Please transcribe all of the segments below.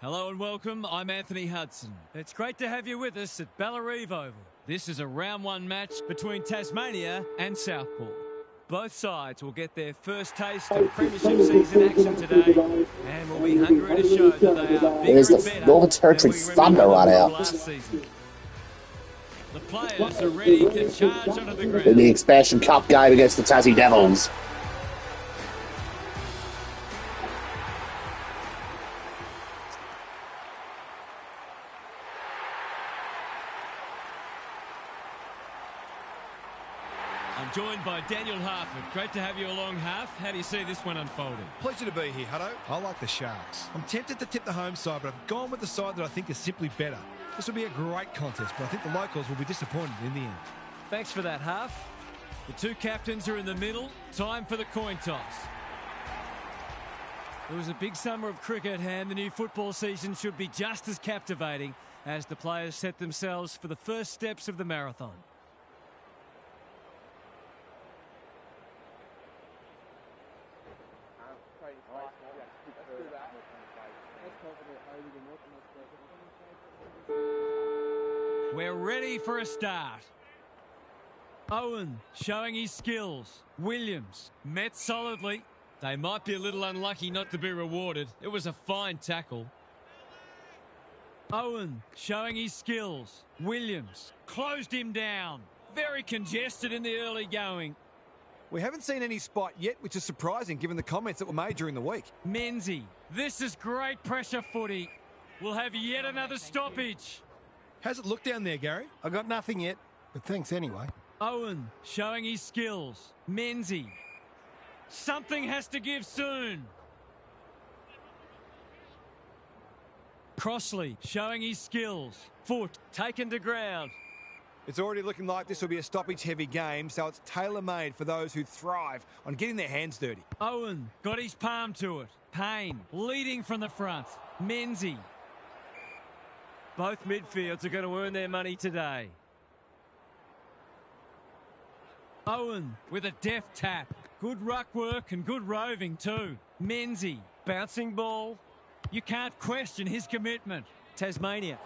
Hello and welcome, I'm Anthony Hudson. It's great to have you with us at Bellarive Oval. This is a round one match between Tasmania and Southpaw. Both sides will get their first taste of premiership season action today and will be hungry to show that they are bigger and better Northern Territory Thunder right out. Last season. The players are ready to charge onto the ground. In the Expansion Cup game against the Tassie Devils. I'm joined by Daniel Harford. Great to have you along, Harf. How do you see this one unfolding? Pleasure to be here, Hutto. I like the Sharks. I'm tempted to tip the home side, but I've gone with the side that I think is simply better. This will be a great contest, but I think the locals will be disappointed in the end. Thanks for that, Harf. The two captains are in the middle. Time for the coin toss. It was a big summer of cricket, and the new football season should be just as captivating as the players set themselves for the first steps of the marathon. We're ready for a start. Owen showing his skills. Williams met solidly. They might be a little unlucky not to be rewarded. It was a fine tackle. Owen showing his skills. Williams closed him down. Very congested in the early going. We haven't seen any spot yet, which is surprising given the comments that were made during the week. Menzies. This is great pressure footy. We'll have yet another stoppage. How's it look down there, Gary? I got nothing yet, but thanks anyway. Owen showing his skills. Menzies. Something has to give soon. Crossley showing his skills. Foot taken to ground. It's already looking like this will be a stoppage-heavy game, so it's tailor-made for those who thrive on getting their hands dirty. Owen got his palm to it. Payne leading from the front. Menzies. Both midfields are going to earn their money today. Owen with a deft tap. Good ruck work and good roving too. Menzies, bouncing ball. You can't question his commitment. Tasmania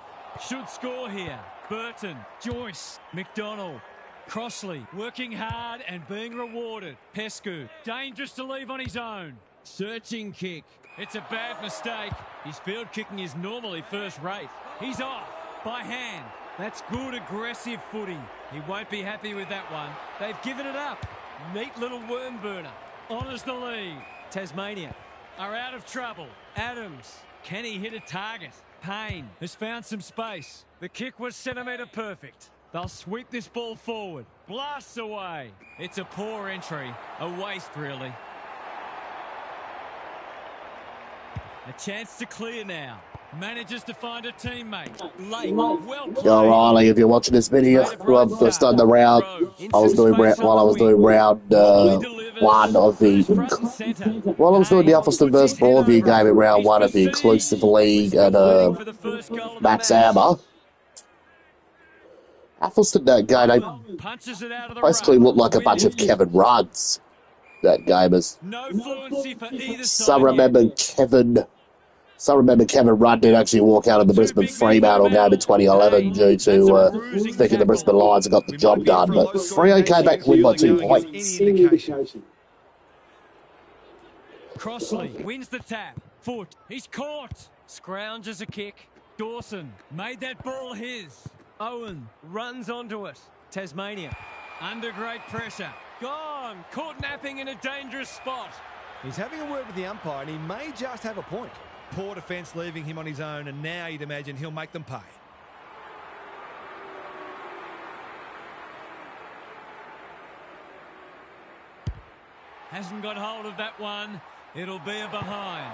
should score here. Burton, Joyce, McDonald, Crossley working hard and being rewarded. Pescu, dangerous to leave on his own. Searching kick. It's a bad mistake. His field kicking is normally first rate. He's off by hand. That's good aggressive footy. He won't be happy with that one. They've given it up. Neat little worm burner. Honours the lead. Tasmania are out of trouble. Adams, can he hit a target? Payne has found some space. The kick was centimetre perfect. They'll sweep this ball forward. Blasts away. It's a poor entry. A waste, really. A chance to clear now. Manages to find a teammate. Late, well played. Yo, Riley, if you're watching this video, I've started the round. I was doing round one of the while I was doing the Alphaston versus Broadview game in round one of the Inclusive League and Max Hammer. Alphaston that game, they basically looked like a bunch of Kevin Rudds. That game is. Some remember Kevin Rudd did actually walk out of the Brisbane Fremantle game in 2011 due to thinking the Brisbane Lions had got the job done. But Freo came back to win by 2 points. Crossley wins the tap. Foot. He's caught. Scrounges a kick. Dawson made that ball his. Owen runs onto it. Tasmania under great pressure. Gone. Caught napping in a dangerous spot. He's having a word with the umpire, and he may just have a point. Poor defence leaving him on his own, and now you'd imagine he'll make them pay. Hasn't got hold of that one. It'll be a behind.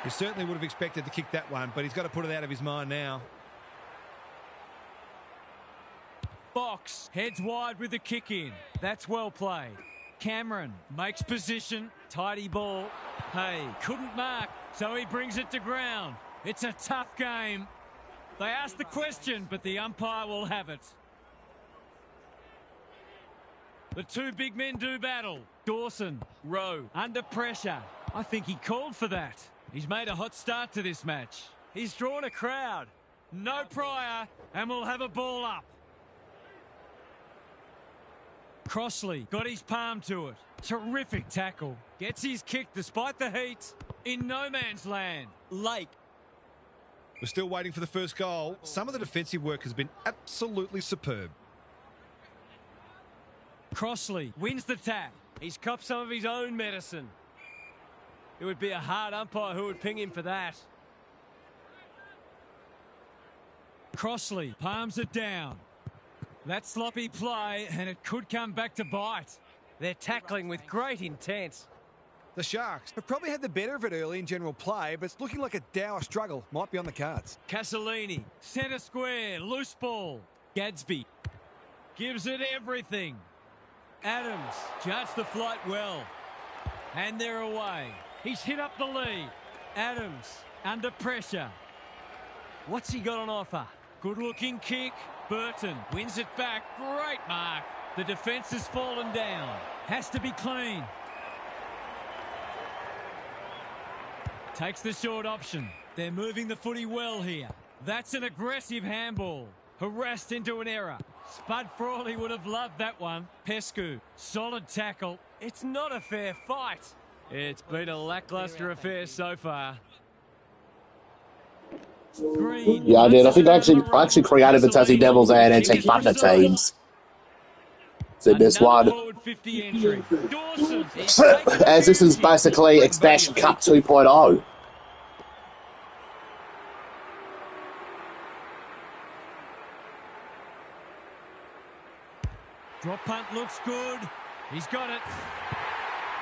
He certainly would have expected to kick that one, but he's got to put it out of his mind now. Box heads wide with the kick in. That's well played. Cameron makes position. Tidy ball. Hey, couldn't mark, so he brings it to ground. It's a tough game. They asked the question, but the umpire will have it. The two big men do battle. Dawson, Rowe, under pressure. I think he called for that. He's made a hot start to this match. He's drawn a crowd. No prior, and we'll have a ball up. Crossley got his palm to it. Terrific tackle. Gets his kick despite the heat. In no man's land. Lake. We're still waiting for the first goal. Some of the defensive work has been absolutely superb. Crossley wins the tap. He's copped some of his own medicine. It would be a hard umpire who would ping him for that. Crossley palms it down. That sloppy play, and it could come back to bite. They're tackling with great intent. The Sharks have probably had the better of it early in general play, but it's looking like a dour struggle might be on the cards. Castellini, centre square, loose ball. Gadsby gives it everything. Adams judged the flight well. And they're away. He's hit up the lead. Adams under pressure. What's he got on offer? Good-looking kick. Burton wins it back. Great mark. The defence has fallen down. Has to be clean. Takes the short option. They're moving the footy well here. That's an aggressive handball. Harassed into an error. Spud Frawley would have loved that one. Pescu, solid tackle. It's not a fair fight. It's been a lacklustre affair so far. Green. Yeah, I did. I think I actually created the Tassie Devils and NT Thunder teams. It's in this one. As this is basically Expansion Cup 2.0. Drop punt looks good. He's got it.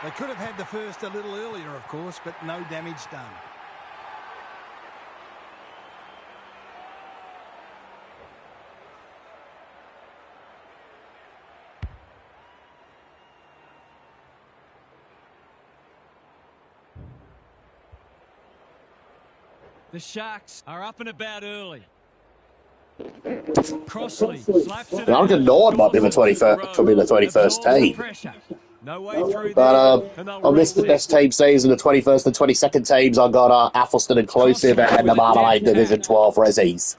They could have had the first a little earlier, of course, but no damage done. The Sharks are up and about early. Crossley slaps it. I reckon Nord might be the 21st team. No way through But on this the best team season, the 21st and 22nd teams, I got Athelston inclusive and the Marmalade Division 12 Rezzies.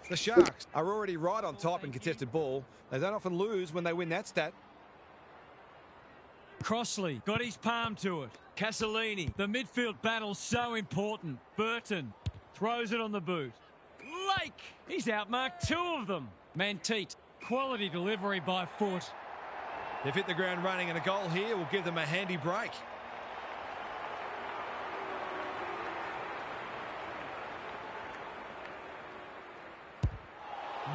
The Sharks are already right on top in contested ball. They don't often lose when they win that stat. Crossley got his palm to it. Castellini, the midfield battle's so important. Burton throws it on the boot. Lake, he's outmarked two of them. Manteet, quality delivery by foot. They've hit the ground running, and a goal here will give them a handy break.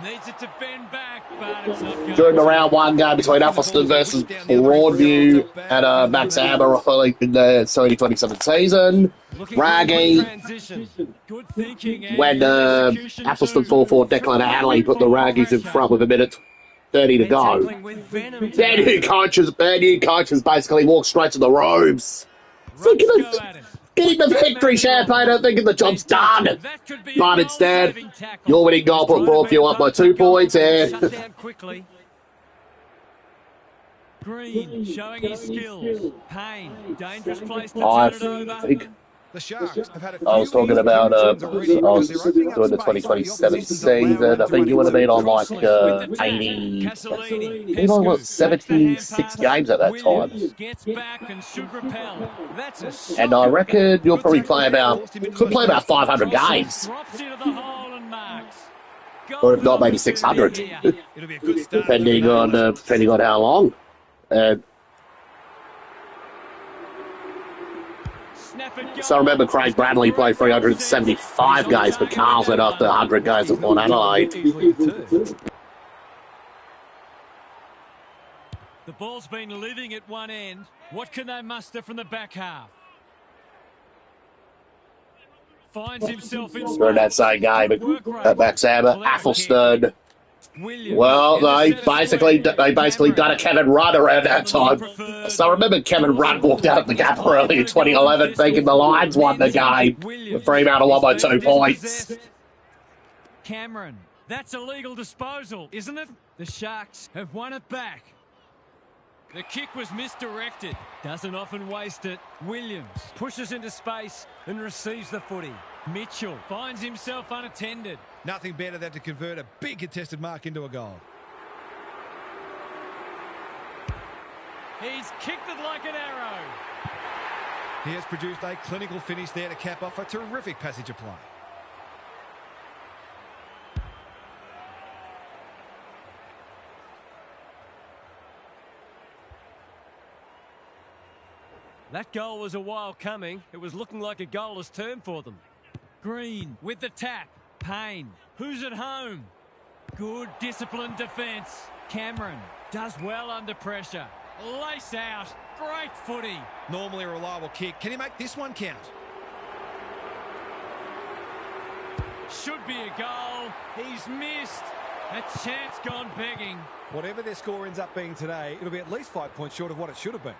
Needs it to bend back, but it's not good. During the round one game between Athelston versus Broadview and Max Amber in the 2027 season, Raggy, when Athelston 4-4 Declan Hanley put the Raggies in front with a minute 30 to go. Their new coaches basically walked straight to the robes. Getting the victory champagne and thinking the job's done. But instead, your winning goal put Broadview up by 2 points. And Green showing his skills. Payne, dangerous place to turn it over. The Sharks have had I was talking about, I was doing the 2027 season. I think you would have been on like 80, you know, what, 76 games at that time. And I reckon you'll probably play about 500 games. Or if not, maybe 600. depending on how long. So I remember Craig Bradley played 375 games for Carlton after 100 games at Port Adelaide. The ball's been living at one end. What can they muster from the back half? Finds himself in During that same game at Max Amber, Athelston. Well, they basically done a Kevin Rudd around that time. So I remember Kevin Rudd walked out of the gap early in 2011, thinking the Lions won the game. The Fremantle won by 2 points. Cameron, that's a legal disposal, isn't it? The Sharks have won it back. The kick was misdirected. Doesn't often waste it. Williams pushes into space and receives the footy. Mitchell finds himself unattended. Nothing better than to convert a big contested mark into a goal. He's kicked it like an arrow. He has produced a clinical finish there to cap off a terrific passage of play. That goal was a while coming. It was looking like a goalless turn for them. Green with the tap. Payne. Who's at home? Good disciplined defence. Cameron does well under pressure. Lace out. Great footy. Normally a reliable kick. Can he make this one count? Should be a goal. He's missed. A chance gone begging. Whatever their score ends up being today, it'll be at least 5 points short of what it should have been.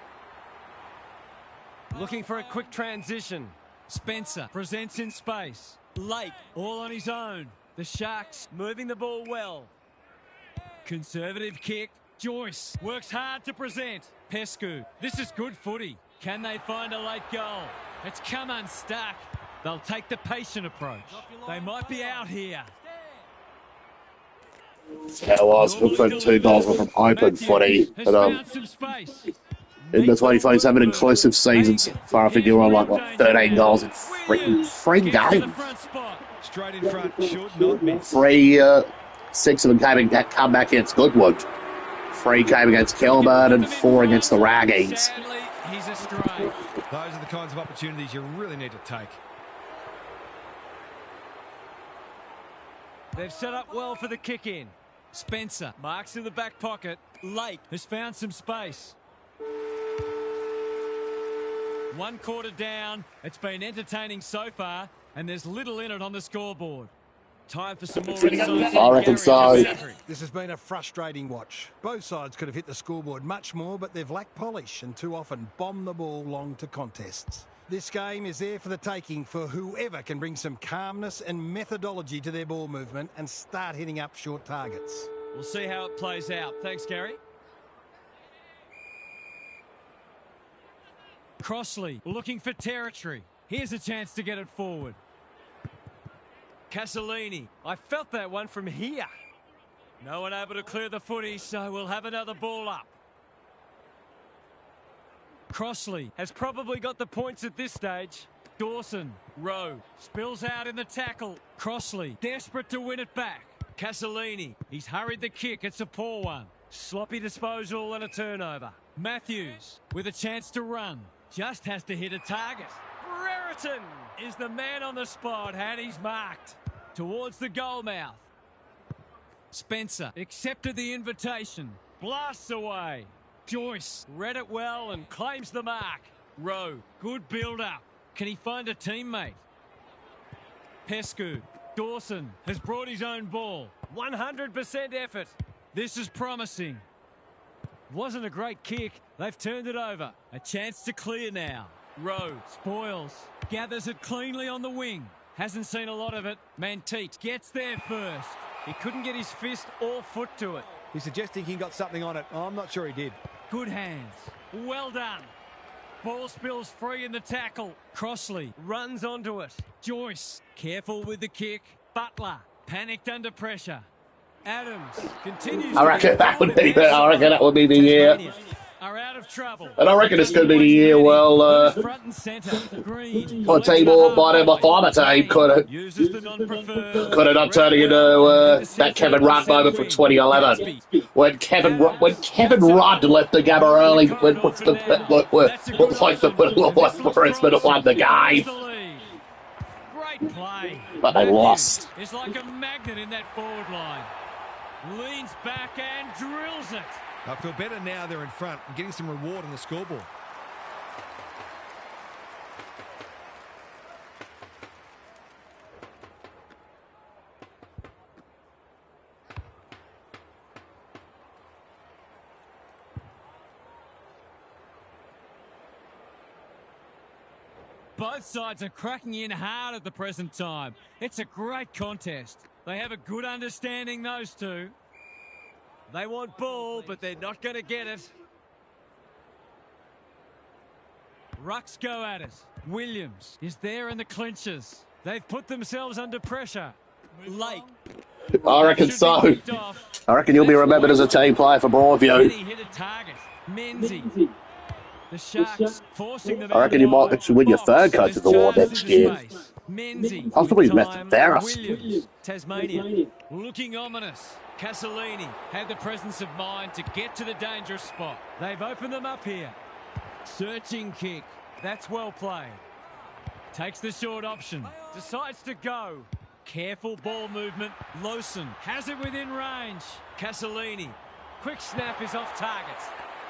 Looking for a quick transition. Spencer presents in space. Lake all on his own. The Sharks moving the ball well. Conservative kick. Joyce works hard to present. Pescu. This is good footy. Can they find a late goal? It's come unstuck. They'll take the patient approach. They might be out here. Yeah, it was. We've got 2 goals from open footy. But, in the 2027 inclusive season so far, I think you're on like, what, 13 goals in three games. Straight in front, should not miss. 6 of them come back against Goodwood. 3 came against Kilburn and 4 against the Raggies. He's astray. Those are the kinds of opportunities you really need to take. They've set up well for the kick in. Spencer marks in the back pocket. Lake has found some space. 1 quarter down. It's been entertaining so far, and there's little in it on the scoreboard. Time for some more insight. I reckon so. This has been a frustrating watch. Both sides could have hit the scoreboard much more, but they've lacked polish and too often bombed the ball long to contests. This game is there for the taking for whoever can bring some calmness and methodology to their ball movement and start hitting up short targets. We'll see how it plays out. Thanks, Gary. Crossley looking for territory. Here's a chance to get it forward. Castellini. I felt that one from here. No one able to clear the footy, so we'll have another ball up. Crossley has probably got the points at this stage. Dawson. Rowe spills out in the tackle. Crossley desperate to win it back. Castellini. He's hurried the kick. It's a poor one. Sloppy disposal and a turnover. Matthews with a chance to run. Just has to hit a target. Brereton is the man on the spot, and he's marked towards the goal mouth. Spencer accepted the invitation. Blasts away. Joyce read it well and claims the mark. Rowe, good build-up. Can he find a teammate? Pescu. Dawson has brought his own ball. 100% effort. This is promising. Wasn't a great kick. They've turned it over. A chance to clear now. Rowe spoils. Gathers it cleanly on the wing. Hasn't seen a lot of it. Manteet gets there first. He couldn't get his fist or foot to it. He's suggesting he got something on it. I'm not sure he did. Good hands. Well done. Ball spills free in the tackle. Crossley runs onto it. Joyce careful with the kick. Butler panicked under pressure. Adams continues. I reckon that would be the year. Are out of trouble. And I reckon it's going to be the year, well, front and centre. Green. a team or by my former team could have not turned into that Kevin Rudd moment from 2011 when Kevin Rudd left the Gabba early when Brisbane won the game. Great play. But they lost. It's like a magnet in that forward line. Leans back and drills it. I feel better now they're in front and getting some reward on the scoreboard. Both sides are cracking in hard at the present time. It's a great contest. They have a good understanding, those two. They want ball, but they're not going to get it. Rucks go at it. Williams is there in the clinches. They've put themselves under pressure. Late. I reckon so. I reckon you'll be remembered as a team player for Broadview. He hit a target. Menzies. The Sharks forcing them. I reckon you might actually win your third coach's award next year. Menzies. Possibly Mr. Ferris. Williams. Tasmania. Looking ominous. Castellini had the presence of mind to get to the dangerous spot. They've opened them up here. Searching kick. That's well played. Takes the short option. Decides to go. Careful ball movement. Lawson has it within range. Castellini. Quick snap is off target.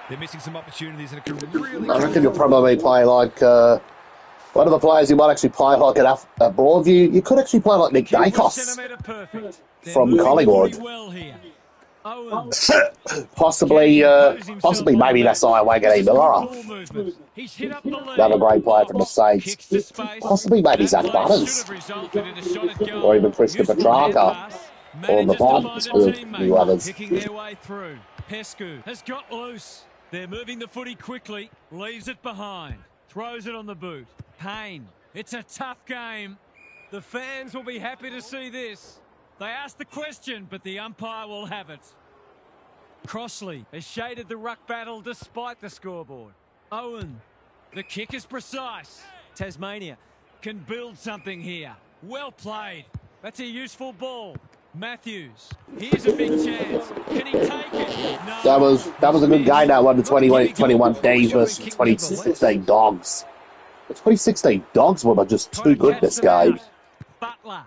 They're missing some opportunities and it could really... I reckon you'll probably play like one of the players you might actually play like at Broadview. You could actually play like Nick Dacos from Collingwood. Possibly maybe that's Iwagani Miller. Another great player from the States. Possibly maybe Zach Butters. Or even Prisca Petrarca. Or the Bonds, a few others. Pescu has got loose. They're moving the footy quickly. Leaves it behind. Throws it on the boot. Payne. It's a tough game. The fans will be happy to see this. They asked the question, but the umpire will have it. Crossley has shaded the ruck battle despite the scoreboard. Owen. The kick is precise. Tasmania can build something here. Well played. That's a useful ball. Matthews. Here's a big chance. Can he take it? No. That was a good game, that one, the 2021 Days versus 2016 Dogs. The 2016 Dogs were just too good this game. Butler.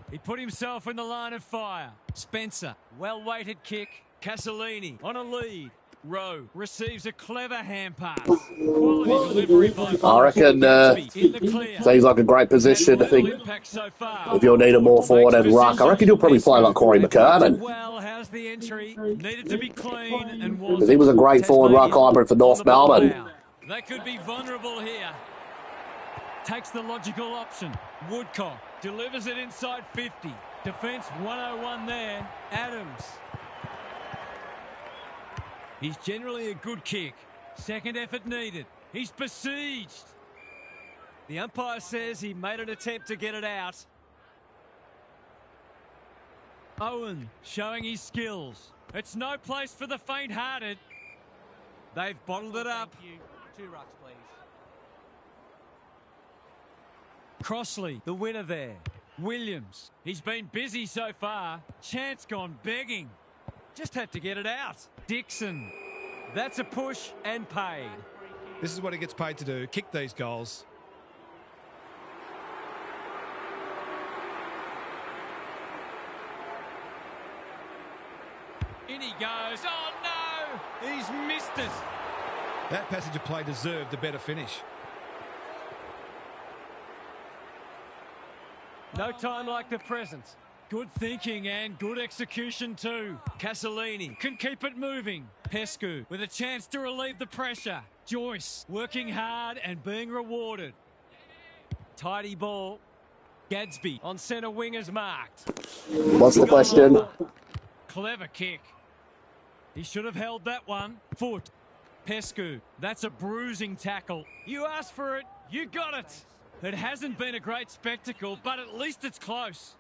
He put himself in the line of fire. Spencer. Well-weighted kick. Castellini on a lead. Rowe receives a clever hand pass. Quality delivery by I reckon seems like a great position. I think if you'll need a more forward and ruck, I reckon you'll probably play like Corey McKernan. Well, how's the entry? Needed to be clean and because he was a great forward ruck hybrid for North Melbourne. They could be vulnerable here. Takes the logical option. Woodcock delivers it inside 50. Defence 101 there. Adams. He's generally a good kick. Second effort needed. He's besieged. The umpire says he made an attempt to get it out. Owen showing his skills. It's no place for the faint-hearted. They've bottled it up. Thank you. 2 rucks, please. Crossley, the winner there. Williams. He's been busy so far. Chance gone begging. Just had to get it out. Dixon. That's a push and paid. This is what he gets paid to do. Kick these goals. In he goes. Oh, no! He's missed it. That passage of play deserved a better finish. No time like the present. Good thinking and good execution too. Castellini can keep it moving. Pescu with a chance to relieve the pressure. Joyce working hard and being rewarded. Tidy ball. Gadsby on centre wing is marked. What's the question? Clever kick. He should have held that one. Foot. Pescu. That's a bruising tackle. You asked for it. You got it. It hasn't been a great spectacle, but at least it's close.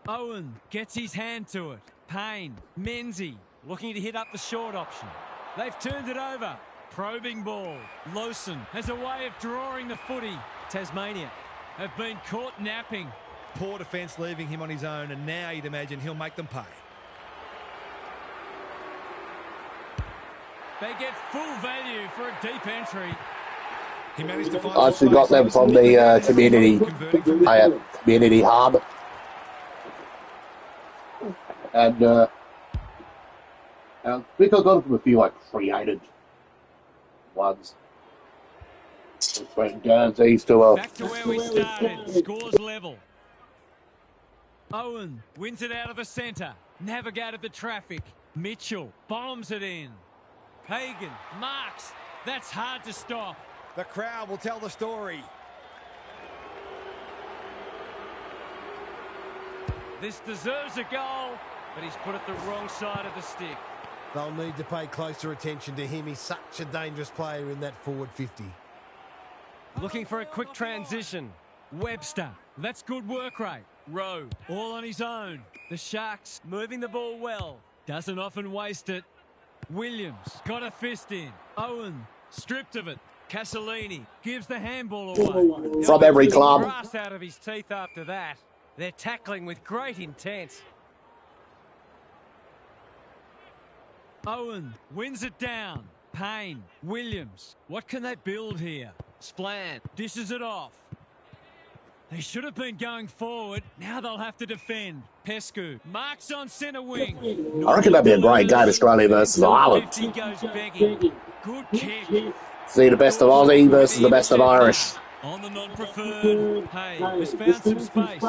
Owen gets his hand to it. Payne. Menzies looking to hit up the short option. They've turned it over. Probing ball. Lawson has a way of drawing the footy. Tasmania have been caught napping. Poor defence leaving him on his own, and now you'd imagine he'll make them pay. They get full value for a deep entry. He managed to find I actually got them from the community hub. And I think I got them from a few like created ones. Went Guernseys to a... Back to where we started. Scores level. Owen wins it out of the centre. Navigated the traffic. Mitchell bombs it in. Hagan marks. That's hard to stop. The crowd will tell the story. This deserves a goal, but he's put it the wrong side of the stick. They'll need to pay closer attention to him. He's such a dangerous player in that forward 50. Looking for a quick transition. Webster. That's good work rate. Rowe. All on his own. The Sharks moving the ball well. Doesn't often waste it. Williams. Got a fist in. Owen. Stripped of it. Castellini gives the handball away. From every club. Grass out of his teeth after that. They're tackling with great intent. Owen wins it down. Payne. Williams. What can they build here? Splan dishes it off. They should have been going forward. Now they'll have to defend. Pescu marks on centre wing. I reckon that'd be a great game, Australia versus Ireland. Goes begging. Good kick. See the best of Aussie versus the best of Irish. On the non-preferred. Hey, has found some space.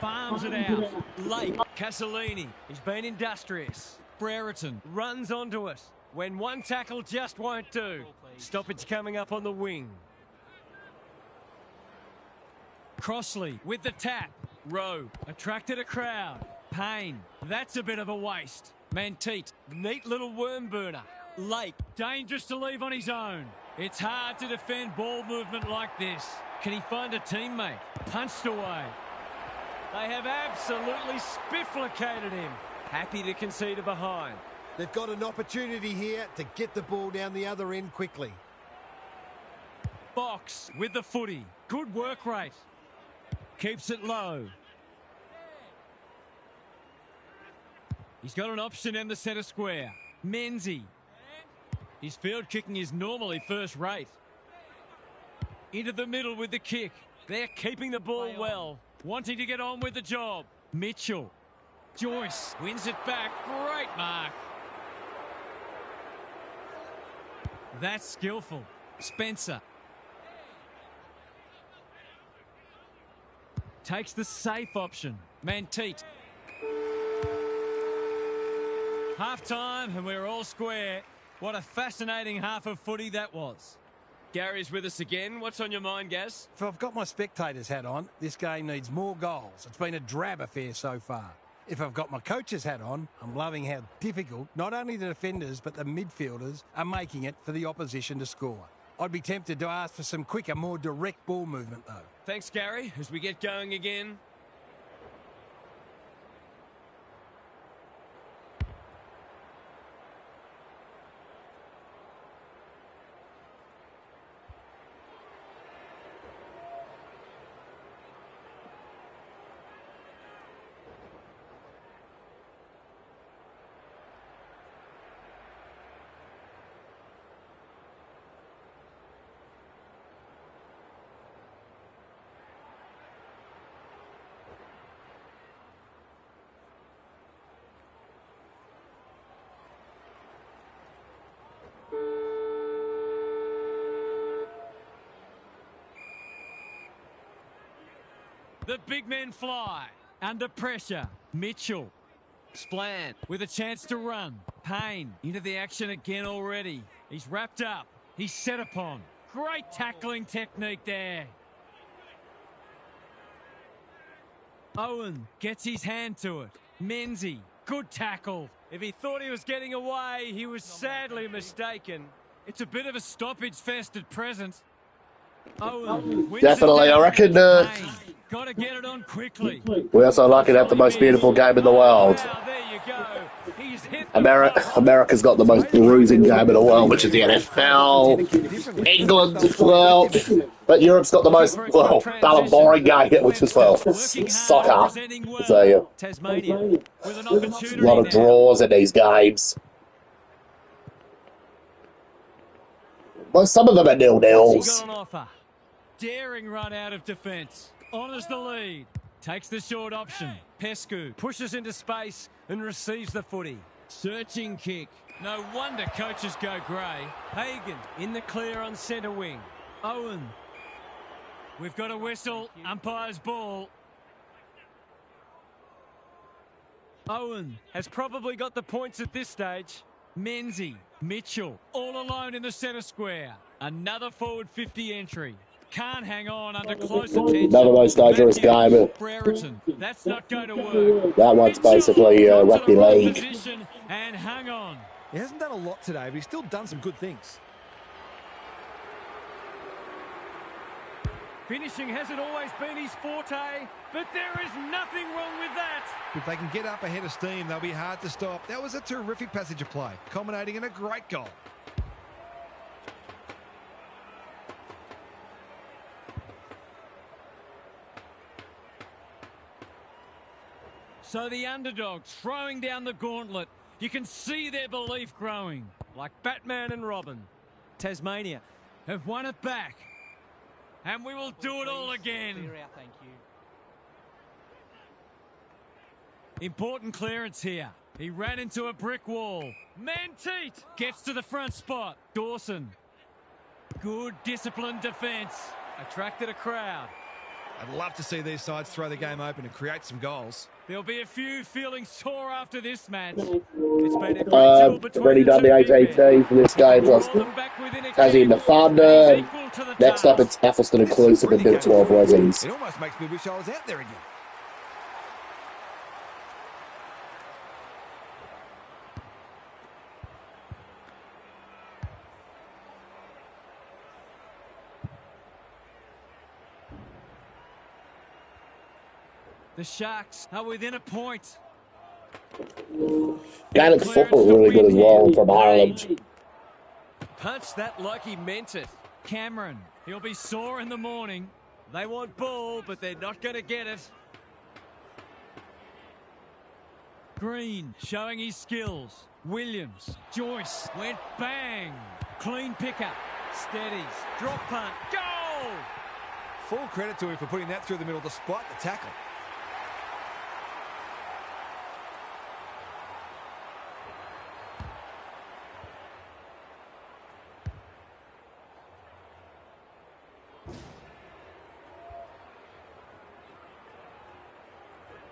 Farms it out. Lake. Castellini. He's been industrious. Brereton runs onto it. When one tackle just won't do. Stoppage coming up on the wing. Crossley with the tap. Rowe attracted a crowd. Payne. That's a bit of a waste. Manteet. Neat little worm burner. Lake. Dangerous to leave on his own. It's hard to defend ball movement like this. Can he find a teammate? Punched away. They have absolutely spifflicated him. Happy to concede a behind. They've got an opportunity here to get the ball down the other end quickly. Box with the footy. Good work rate. Keeps it low. He's got an option in the centre square. Menzie. His field kicking is normally first rate. Into the middle with the kick. They're keeping the ball well. Wanting to get on with the job. Mitchell. Joyce wins it back. Great mark. That's skillful. Spencer. Takes the safe option. Manteet. Half time and we're all square. What a fascinating half of footy that was. Gary's with us again. What's on your mind, Gaz? If I've got my spectator's hat on, this game needs more goals. It's been a drab affair so far. If I've got my coach's hat on, I'm loving how difficult not only the defenders but the midfielders are making it for the opposition to score. I'd be tempted to ask for some quicker, more direct ball movement though. Thanks, Gary. As we get going again. The big men fly. Under pressure. Mitchell. Splan with a chance to run. Payne into the action again already. He's wrapped up. He's set upon. Great tackling technique there. Owen gets his hand to it. Menzie. Good tackle. If he thought he was getting away, he was sadly mistaken. It's a bit of a stoppage fest at present. Owen wins Definitely, I reckon got to get it on quickly. we're also lucky to have the most beautiful game in the world. Wow, there you go. He's hit America's got the most bruising game in the world, which is the NFL. England, well, but Europe's got the most, well, dull boring game, which is, well, soccer. So, yeah, Tasmania with an opportunity a lot of draws in these games. Well, some of them are nil-nils. got on offer. Daring run out of defence. Honours the lead. Takes the short option. Pescu pushes into space and receives the footy. Searching kick. No wonder coaches go grey. Hagan in the clear on centre wing. Owen. We've got a whistle. Umpire's ball. Owen has probably got the points at this stage. Menzie. Mitchell. All alone in the centre square. Another forward 50 entry. Can't hang on under close attention. Another most dangerous game. Brereton. That's not going to work. That one's basically rugby league. Position and hang on. He hasn't done a lot today, but he's still done some good things. Finishing hasn't always been his forte, but there is nothing wrong with that. If they can get up ahead of steam, they'll be hard to stop. That was a terrific passage of play, culminating in a great goal. So the underdogs throwing down the gauntlet. You can see their belief growing, like Batman and Robin. Tasmania have won it back. And we will do it all again. Thank you. Important clearance here. He ran into a brick wall. Menteet gets to the front spot. Dawson. Good disciplined defence. Attracted a crowd. I'd love to see these sides throw the game open and create some goals. There'll be a few feeling sore after this match. It's been a great duel between already the done two the big men. AJT for this game. Tassie and the Thunder. Next up, it's Athelston inclusive and then 12 Wesleys. It almost makes me wish I was out there again. The Sharks are within a point. Gaelic football really good as well from Ireland. Punch that like he meant it. Cameron, he'll be sore in the morning. They want ball, but they're not going to get it. Green showing his skills. Williams, Joyce went bang. Clean pickup. Steadies. Drop punt. Goal! Full credit to him for putting that through the middle despite the tackle.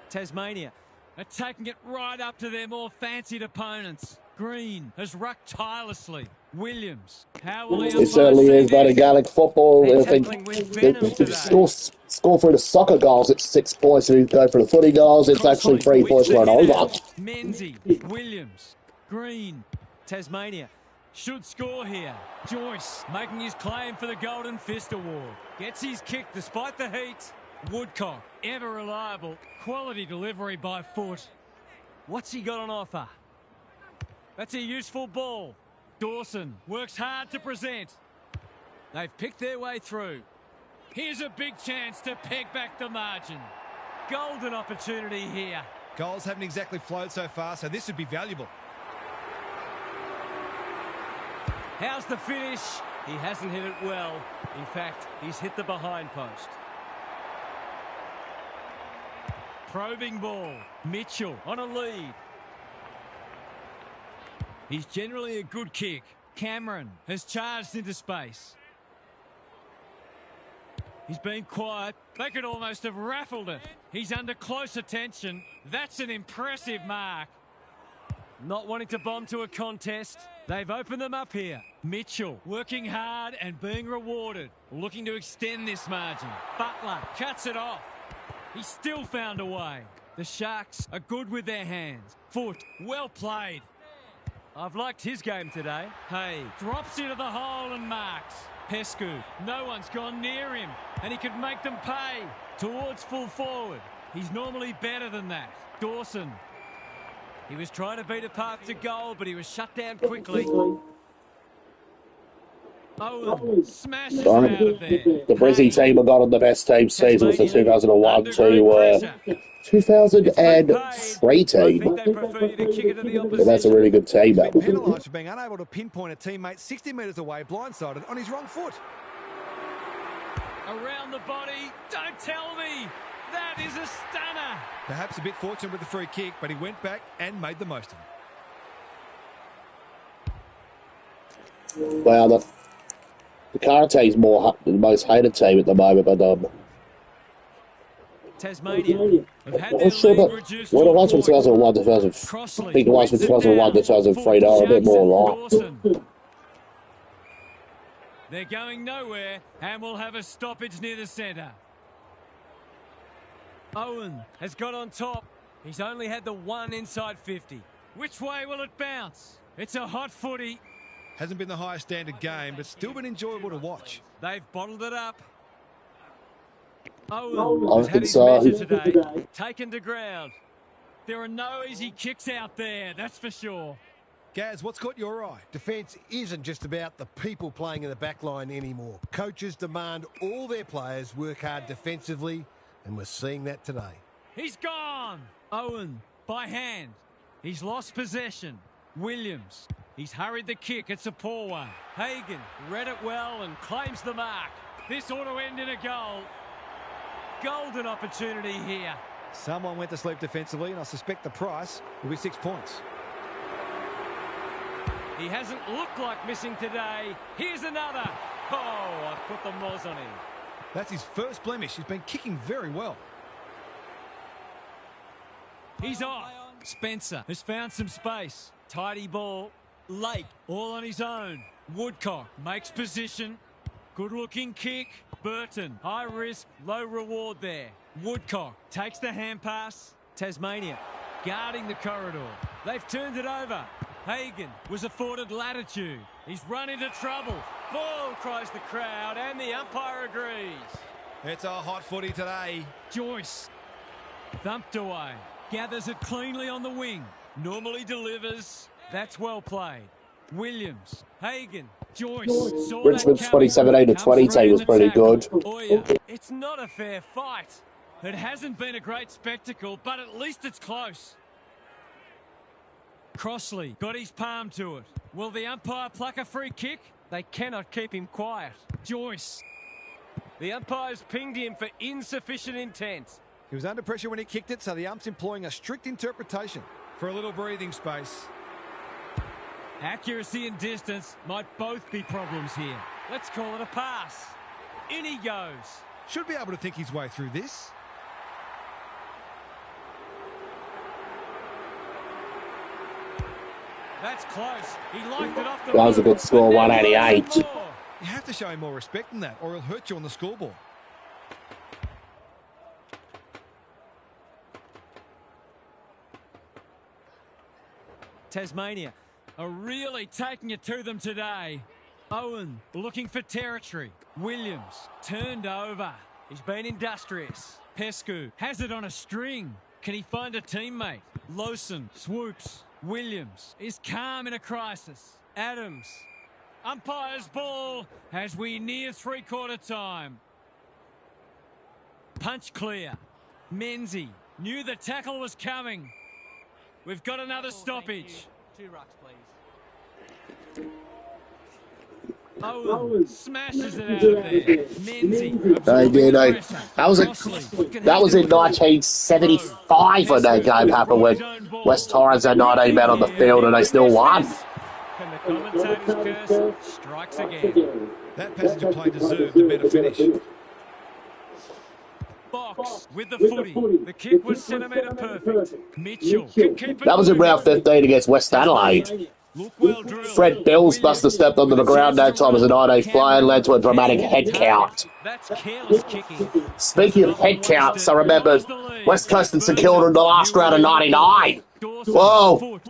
Tasmania are taking it right up to their more fancied opponents. Green has rucked tirelessly. Williams, how will he It certainly is, but in Gaelic football, They're if tackling with venom they today. score for the soccer goals, it's 6 points. If you go for the footy goals, it's actually 3 points for an over. Menzies, Williams, Green, Tasmania should score here. Joyce making his claim for the Golden Fist Award. Gets his kick despite the heat. Woodcock, ever reliable. Quality delivery by foot. What's he got on offer? That's a useful ball. Dawson works hard to present. They've picked their way through. Here's a big chance to peg back the margin. Golden opportunity here. Goals haven't exactly flowed so far, so this would be valuable. How's the finish? He hasn't hit it well. In fact, he's hit the behind post. Probing ball. Mitchell on a lead. He's generally a good kick. Cameron has charged into space. He's been quiet. They could almost have raffled it. He's under close attention. That's an impressive mark. Not wanting to bomb to a contest. They've opened them up here. Mitchell working hard and being rewarded. Looking to extend this margin. Butler cuts it off. He still found a way. The Sharks are good with their hands. Foot, well played. I've liked his game today. Hay drops into the hole and marks. Pescu, no one's gone near him, and he could make them pay. Towards full forward. He's normally better than that. Dawson. He was trying to beat a path to goal, but he was shut down quickly. Owen smashes it out of there. The Brizzy team have got on the best team season with the 2001 to 2003 team. Yeah, that's a really good team. He's been penalised for being unable to pinpoint a teammate 60 metres away, blindsided on his wrong foot. Around the body, don't tell me. That is a stunner. Perhaps a bit fortunate with the free kick, but he went back and made the most of it. Wow, the Karate is the most hated team at the moment, but Tasmania have had I'm their not sure lead that reduced when to it a was from point. 2001 to 2000, I think it was from 2001 to 2003, they were a bit more like. They're going nowhere and will have a stoppage near the centre. Owen has got on top. He's only had the one inside 50. Which way will it bounce? It's a hot footy. Hasn't been the highest standard game, but still been enjoyable to watch. They've bottled it up. Owen I has had reckon his so. measure today. Taken to ground. There are no easy kicks out there, that's for sure. Gaz, what's caught your eye? Defence isn't just about the people playing in the back line anymore. Coaches demand all their players work hard defensively, and we're seeing that today. He's gone. Owen by hand. He's lost possession. Williams. He's hurried the kick. It's a poor one. Hagan read it well and claims the mark. This ought to end in a goal. Golden opportunity here. Someone went to sleep defensively, and I suspect the price will be 6 points. He hasn't looked like missing today. Here's another. Oh, I put the moz on him. That's his first blemish. He's been kicking very well. He's off. Spencer has found some space. Tidy ball. Lake all on his own. Woodcock makes position. Good looking kick. Burton, high risk, low reward there. Woodcock takes the hand pass. Tasmania guarding the corridor. They've turned it over. Hagan was afforded latitude. He's run into trouble. Ball, cries the crowd, and the umpire agrees. It's a hot footy today. Joyce thumped away. Gathers it cleanly on the wing. Normally delivers. That's well played. Williams, Hagan, Joyce. Richmond's 2017 to 20 was pretty good. Oya. It's not a fair fight. It hasn't been a great spectacle, but at least it's close. Crossley got his palm to it. Will the umpire pluck a free kick? They cannot keep him quiet. Joyce. The umpire's pinged him for insufficient intent. He was under pressure when he kicked it, so the ump's employing a strict interpretation for a little breathing space. Accuracy and distance might both be problems here. Let's call it a pass. In he goes. Should be able to think his way through this. That's close. He liked it off the That was a good score, 188. You have to show him more respect than that, or he'll hurt you on the scoreboard. Tasmania are really taking it to them today. Owen looking for territory. Williams turned over. He's been industrious. Pescu has it on a string. Can he find a teammate? Lawson swoops. Williams is calm in a crisis. Adams. Umpire's ball as we near three-quarter time. Punch clear. Menzie knew the tackle was coming. We've got another stoppage. 2 rucks, please. Owen smashes it out of there. Menzie. They did. That was in 1975 when that game happened, when West Torrens had 19 men on the field and they still won. And the commentator's curse strikes again. That passenger play deserved a better finish. Box with the footy. The kick was centimetre perfect. Mitchell can keep it. That was in round 15 against West Adelaide. Look well drilled. Fred Bills must have stepped onto the ground that time as a 19 fly and led to a dramatic head count. That's careless kicking. Speaking of head counts, I remember West Coast and St Kilda in the last round of 99. Whoa.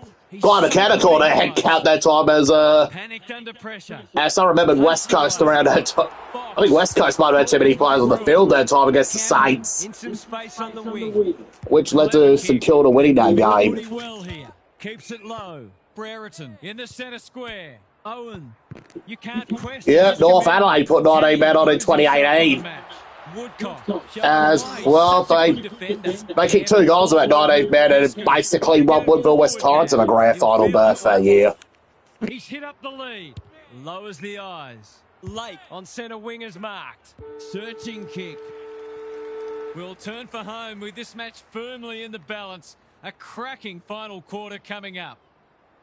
Guy McKenna called a head count that time as Panicked under pressure. I remembered West Coast around that time. I think West Coast might have had too many players on the field that time against the Saints, In some space on the wing. which led to St Kilda winning that game. Pretty well here. Keeps it low. Brereton in the centre square. Owen. You can't question. Yeah, his North commitment. Adelaide put 19 men on in 2018. Woodcock. As well, they kicked 2 goals about 19 men and basically won Woodville West Torrens in a grand final berth that year. He's hit up the lead. Lowers the eyes. Lake on centre wing is marked. Searching kick. We'll turn for home with this match firmly in the balance. A cracking final quarter coming up.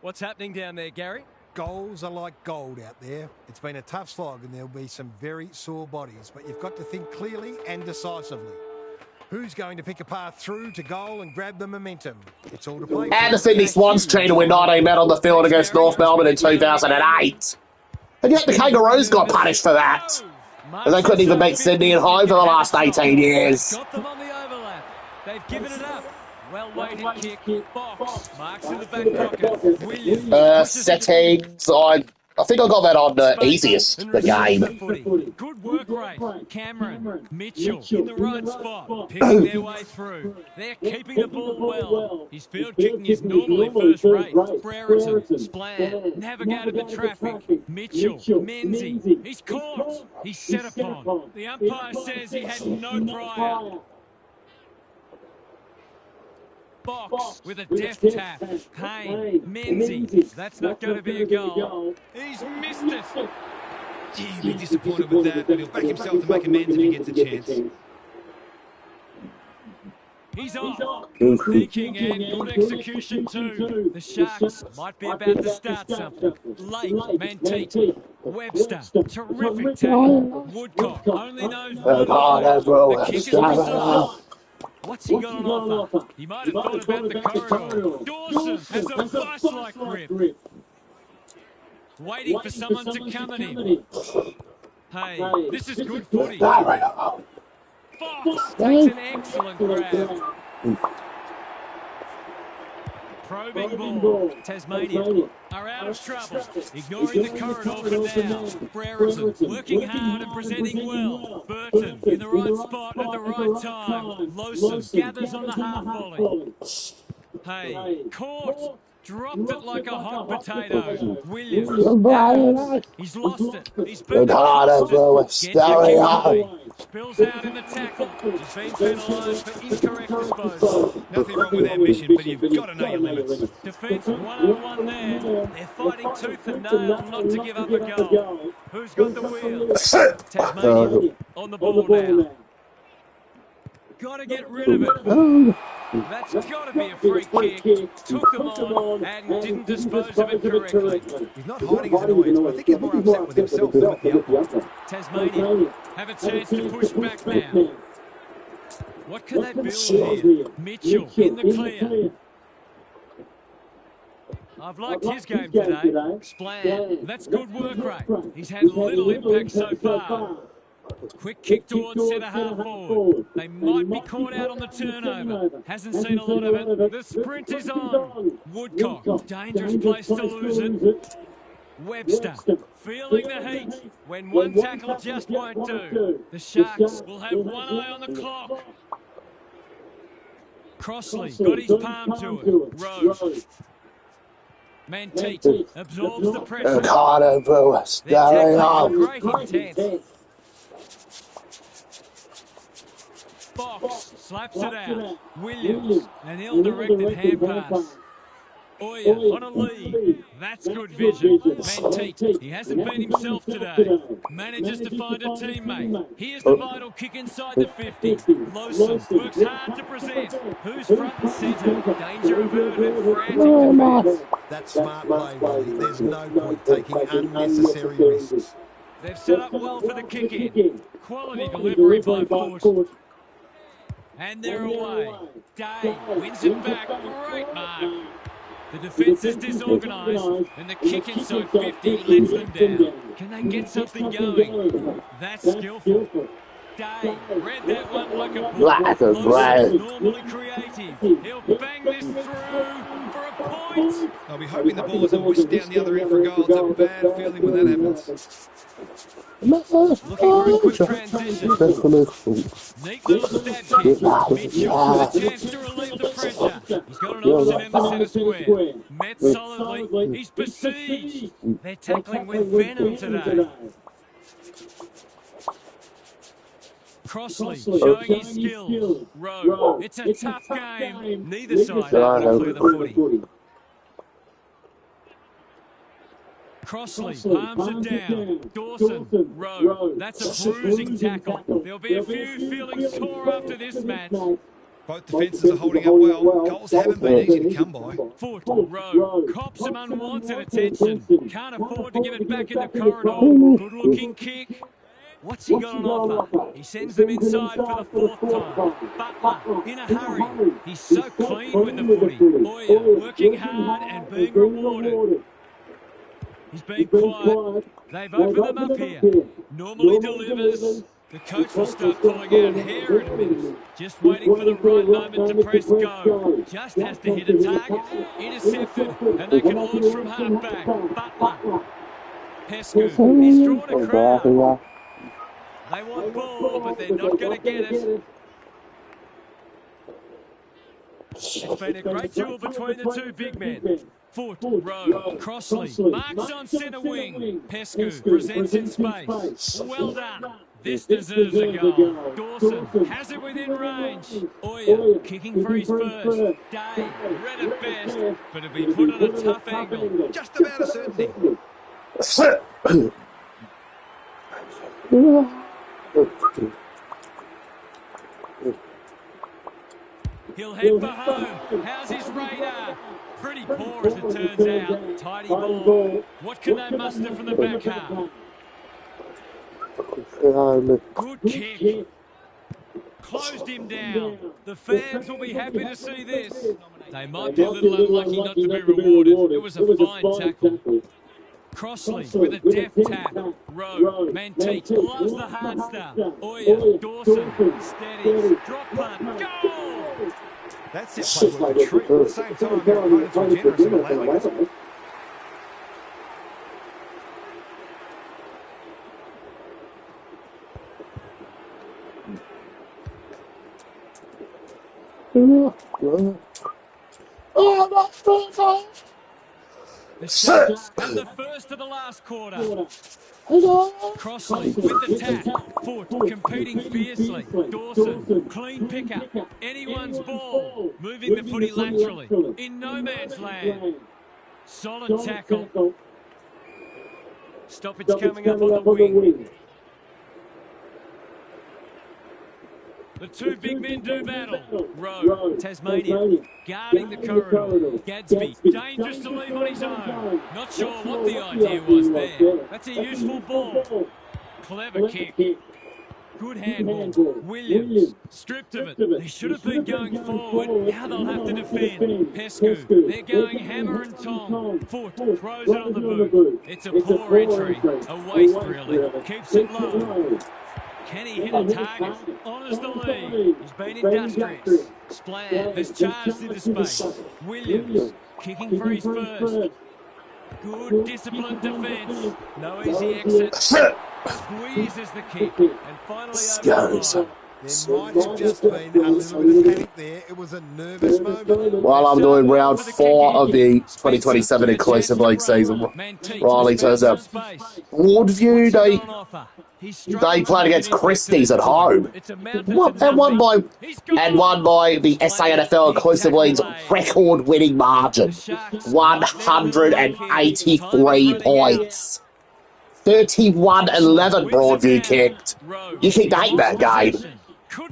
What's happening down there, Gary? Goals are like gold out there. It's been a tough slog and there'll be some very sore bodies, but you've got to think clearly and decisively. Who's going to pick a path through to goal and grab the momentum? It's all to play for. And the Sydney Swans team to win 19 men on the field against North Melbourne in 2008. And yet the Kangaroos got punished for that. And they couldn't even beat Sydney at home for the last 18 years. Got them on the overlap. They've given it up. Well-weighted kick. Box. Marks in the back pocket. Williams. Settings. I I think I got that on Space easiest, and the receives game. the footy. Good work rate. Cameron, Mitchell in the right spot, picking their way through. They're keeping the ball well. His field kicking is normally first rate. Brereton, Splan, navigated the traffic. Mitchell, Menzies, he's caught. He's set upon. The umpire says he had no prior. Box with a deft tap. Payne, Menzies. That's not going to be a goal. He's missed it. Gee, he'll be disappointed with that, but he'll back himself to make amends if he gets a chance. He's off. Good thinking and good execution too. The Sharks might be about to start something. Lake, Manteet, Webster, terrific tackle. Woodcock only knows one line. The kick is precise. What's he got on offer? He might have thought about the corridor. Dawson has a bus-like grip. Waiting for someone to come at him. Hey, this is good footy. Fox takes an excellent grab. Probing ball. Tasmania are out of trouble. Ignoring the corridor for now. Brereton working hard and presenting well. Burton in the right spot at the right time. Lawson gathers on the half volley. Hey, caught. Dropped it like a hot potato. Williams. Adams. He's lost it. He's been accosted. Gets the kick away. Spills out in the tackle. He's been penalised for incorrect disposal. Nothing wrong with ambition, but you've got to know your limits. Defence 101 there. They're fighting tooth and nail not to give up a goal. Who's got the wheel? Tasmania on the ball now. Got to get rid of it. That's got to be a free kick. Took them on and didn't dispose of it correctly. He's not hiding his annoyance, but I think he's more upset with himself than with the umpire. Tasmania have a chance to push back now. What can they build here? Mitchell in the clear. I've liked his game today. Splan, that's good work rate. He's had little impact so far. Quick kick towards centre half forward. They might be caught out on the turnover. Hasn't seen a lot of it. The sprint is on. Woodcock, dangerous place to lose it. Webster, feeling the heat when one tackle just won't do. The Sharks will have one eye on the clock. Crossley got his palm to it. Rose. Manteet absorbs the pressure. They're tackling with great intent. Box slaps it out. Williams, an ill-directed hand pass. Oya on a lead. That's good vision. Manteet, he hasn't been himself today. Manages to find a teammate. Here's the vital kick inside the 50. Lawson works hard to present. Who's front and centre? Danger averted. Frantic defence. That's smart play, Willie. There's no point taking unnecessary risks. They've set up well for the kick-in. Quality delivery by Foot. And they're away. Day wins it back. Great mark. The defence is disorganised, and the kick inside 50 lets them down. Can they get something going? That's skillful. Day read that one like a book. Lawson's normally creative. He'll bang this through for a point. I'll be hoping the ball isn't whisked down the other end for a goal. It's a bad feeling when that happens. Looking for a quick transition. Neat little stab kick. Mitchell with a chance to relieve the pressure. He's got an option in the centre square. Met solidly. He's besieged. They're tackling with venom today. Crossley showing his skills. Rowe. It's a tough game. Neither side able to clear the footy. Crossley palms it down. Dawson, Rowe. That's a bruising tackle. There'll be a few feeling sore after this match. Both defences are holding up well. Goals haven't been easy to come by. Foot, Rowe, cops some unwanted attention. Can't afford to give it back in the corridor. Good looking kick. What's he got on offer? He sends them inside for the fourth time. Butler, in a hurry. He's so clean with the footy. Oya, working hard and being rewarded. He's been quiet. They've opened them up here. Normally delivers. The coach will start pulling out hair in a minute. Just waiting for the right moment to press go. Just has to hit a target. Intercepted. And they can launch from half back. Butler. Pescu, he's drawn a crowd. They want ball, but they're not going to get it. It's been a great duel between the two big men. Foot, row, Crossley, marks on centre wing. Pescu presents in space. Well done. This deserves a goal. Dawson has it within range. Oya kicking for his first. Day read it best, but it'll be put at a tough angle. Just about a certainty. He'll head for home. How's his radar? Pretty poor as it turns out. Tidy ball. What can they muster from the back half? Good kick. Closed him down. The fans will be happy to see this. They might be a little unlucky not to be rewarded. It was a fine tackle. Crossley with a deft tap. Rowe, Manteet loves the hard stuff. Oya, Dawson, steady. Drop punt. Goal! That set play was a treat. At the same time, their opponents were generous in allowing it. The Sharks have the first of the last quarter. Crossley with the tap. Foot competing fiercely. Dawson, clean pickup. Anyone's ball. Moving the footy laterally. In no man's land. Solid tackle. Stoppage coming up on the wing. The two big men do battle. Rowe, Tasmania, guarding the corridor. Gadsby, dangerous to leave on his own. Not sure what the idea was there. That's a useful ball. Clever kick. Good handball. Williams, stripped of it. They should have been going forward. Now they'll have to defend. Pescu, they're going hammer and tong. Foot, throws it on the boot. It's a poor entry. A waste, really. Keeps it low. Can he hit a target? Honours the lead. He's been industrious. Splat has charged into space. Williams kicking for his first. Good disciplined defence. No easy exit. Squeezes the kick. And finally over the line. There might have just been a little bit of panic there. It was a nervous moment. While I'm doing round 4 of the 2027 Inclusive League season, Riley turns up. Woodview, they played against Christie's at home and won by the SANFL Inclusive League's record-winning margin, 183 points. 31-11 Broadview kicked. You kicked 8 that game.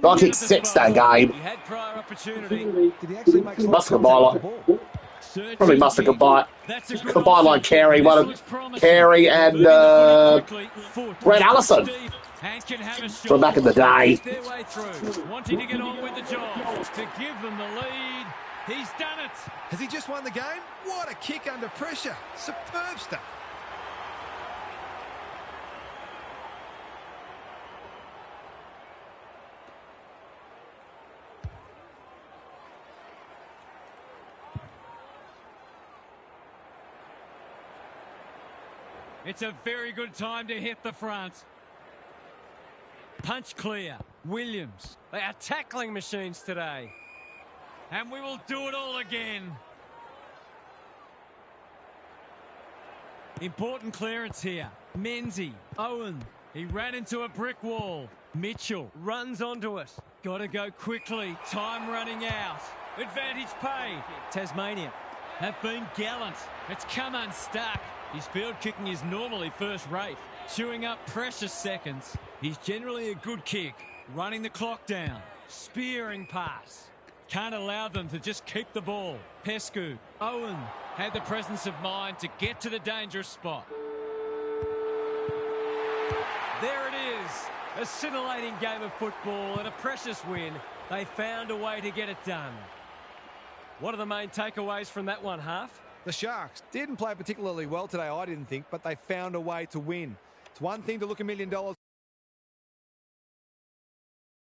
I kicked 6 that game. Must have combined probably must have combined like Carey and Brett Allison from back in the day. Wanting to get on with the job to give them the lead. He's done it. Has he just won the game? What a kick under pressure. Superb stuff. It's a very good time to hit the front. Punch clear. Williams. They are tackling machines today. And we will do it all again. Important clearance here. Menzie. Owen. He ran into a brick wall. Mitchell runs onto it. Got to go quickly. Time running out. Advantage paid. Tasmania have been gallant. It's come unstuck. His field kicking is normally first rate, chewing up precious seconds. He's generally a good kick, running the clock down, spearing pass. Can't allow them to just keep the ball. Pescu, Owen had the presence of mind to get to the dangerous spot. There it is, a scintillating game of football and a precious win. They found a way to get it done. What are the main takeaways from that one, Half? The Sharks didn't play particularly well today, I didn't think, but they found a way to win. It's one thing to look $1 million